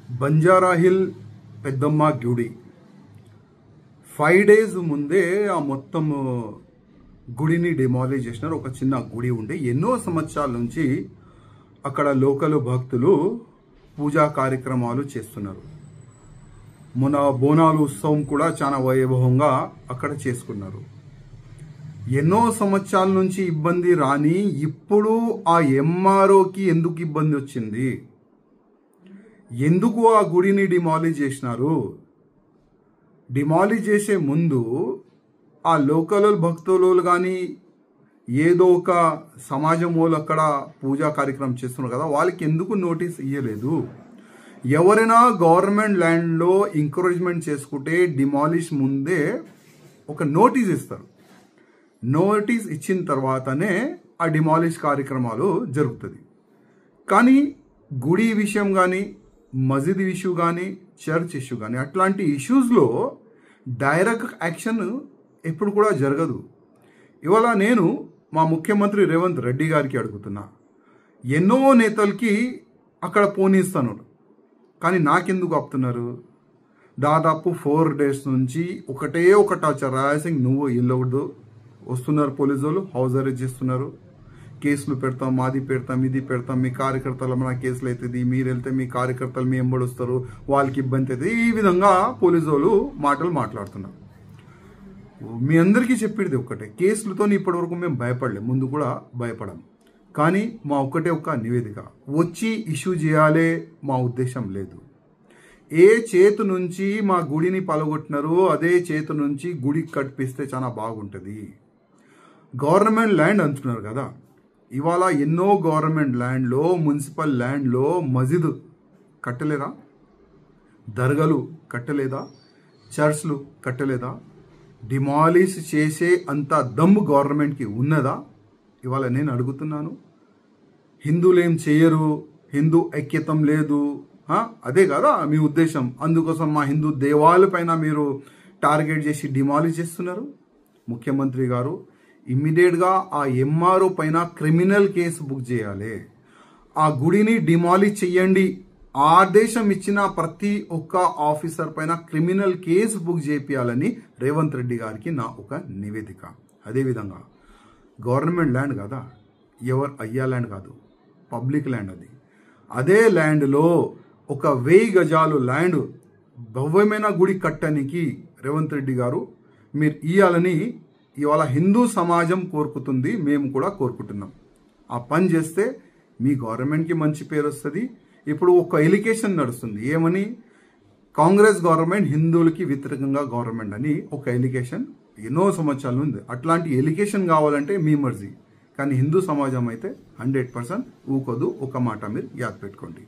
బంజారాహిల్ పెద్దమ్మ గుడి 5 days ముందే ఆ మొత్తం గుడిని డిమాలిష్ చేసినారు. ఒక చిన్న గుడి ఉండే ఎన్నో సంవత్సరాల నుంచి అక్కడ లోకల్ భక్తులు పూజా కార్యక్రమాలు చేస్తున్నారు. మొన్న బోనాలు ఉత్సవం కూడా చాలా వైభవంగా అక్కడ చేసుకున్నారు. ఎన్నో సంవత్సరాల నుంచి ఇబ్బంది రాని ఇప్పుడు ఆ ఎంఆర్ఓకి ఎందుకు ఇబ్బంది వచ్చింది? ఎందుకు ఆ గుడిని డిమాలిష్ చేసినారు? డిమాలిష్ చేసే ముందు ఆ లోకల్ భక్తులు కానీ ఏదో ఒక సమాజం వాళ్ళు అక్కడ పూజా కార్యక్రమం చేస్తున్నారు కదా, వాళ్ళకి ఎందుకు నోటీస్ ఇవ్వలేదు? ఎవరైనా గవర్నమెంట్ ల్యాండ్లో ఎంకరేజ్మెంట్ చేసుకుంటే డిమాలిష్ ముందే ఒక నోటీస్ ఇస్తారు. నోటీస్ ఇచ్చిన తర్వాతనే ఆ డిమాలిష్ కార్యక్రమాలు జరుగుతుంది. కానీ గుడి విషయం కానీ, మసీద్ ఇష్యూ కానీ, చర్చ్ ఇష్యూ కానీ అట్లాంటి ఇష్యూస్లో డైరెక్ట్ యాక్షన్ ఎప్పుడు కూడా జరగదు. ఇవాళ నేను మా ముఖ్యమంత్రి రేవంత్ రెడ్డి గారికి అడుగుతున్నా, ఎన్నో నేతలకి అక్కడ పోనీస్తాను, కానీ నాకెందుకు ఆపుతున్నారు? దాదాపు 4 days నుంచి ఒకటే ఒక టార్చర్. రాయసింగ్ నువ్వు ఇల్లవద్దు వస్తున్నారు, పోలీసు వాళ్ళు హౌస్ అరెస్ట్ చేస్తున్నారు, కేసులు పెడతాం, మాది పెడతాం, ఇది పెడతాం, మీ కార్యకర్తల మన కేసులు అవుతుంది, మీరు వెళ్తే మీ కార్యకర్తలు మీ ఎంబడి వస్తారు, వాళ్ళకి ఇబ్బంది అవుతుంది, ఈ విధంగా పోలీసు వాళ్ళు మాటలు మాట్లాడుతున్నారు. మీ అందరికీ చెప్పేది ఒక్కటే, కేసులతో ఇప్పటి వరకు మేము భయపడలేము, ముందు కూడా భయపడాం. కానీ మా ఒక్కటే ఒక నివేదిక, వచ్చి ఇష్యూ చేయాలే మా ఉద్దేశం లేదు. ఏ చేతు నుంచి మా గుడిని పలగొట్టినారో అదే చేతు నుంచి గుడి కట్టిస్తే చాలా బాగుంటుంది. గవర్నమెంట్ ల్యాండ్ అంటున్నారు కదా, ఇవాళ ఎన్నో గవర్నమెంట్ ల్యాండ్లో, మున్సిపల్ ల్యాండ్లో మసీద్ కట్టలేదా? దర్గాలు కట్టలేదా? చర్చ్లు కట్టలేదా? డిమాలిష్ చేసే అంత దమ్ము గవర్నమెంట్కి ఉన్నదా? ఇవాళ నేను అడుగుతున్నాను. హిందువులు ఏం చేయరు, హిందూ ఐక్యతం లేదు, అదే కదా మీ ఉద్దేశం. అందుకోసం మా హిందూ దేవాలయాలపైన మీరు టార్గెట్ చేసి డిమాలిష్ చేస్తున్నారు. ముఖ్యమంత్రి గారు ఇమ్మీడియట్గా ఆ ఎంఆర్ఓ పైన క్రిమినల్ కేసు బుక్ చేయాలి. ఆ గుడిని డిమాలిష్ చెయ్యండి. ఆదేశం ఇచ్చిన ప్రతి ఒక్క ఆఫీసర్ పైన క్రిమినల్ కేసు బుక్ చేయాలని రేవంత్ రెడ్డి గారికి నా ఒక నివేదిక. అదేవిధంగా గవర్నమెంట్ ల్యాండ్ కదా, ఎవరు అయ్యా ల్యాండ్ కాదు, పబ్లిక్ ల్యాండ్ అది. అదే ల్యాండ్లో ఒక 1000 గజాలు ల్యాండ్ భవ్యమైన గుడి కట్టడానికి రేవంత్ రెడ్డి గారు మీరు ఇవ్వాలని ఇవాళ హిందూ సమాజం కోరుకుతుంది, మేము కూడా కోరుకుంటున్నాం. ఆ పని చేస్తే మీ గవర్నమెంట్కి మంచి పేరు వస్తుంది. ఇప్పుడు ఒక ఎలిగేషన్ నడుస్తుంది, ఏమని? కాంగ్రెస్ గవర్నమెంట్ హిందువులకి వ్యతిరేకంగా గవర్నమెంట్ అని ఒక ఎలిగేషన్ ఎన్నో సంవత్సరాలు ఉంది. అట్లాంటి ఎలిగేషన్ కావాలంటే మీ మర్జీ, కానీ హిందూ సమాజం అయితే 100% ఊకోదు. ఒక మాట మీరు యాద్ పెట్టుకోండి.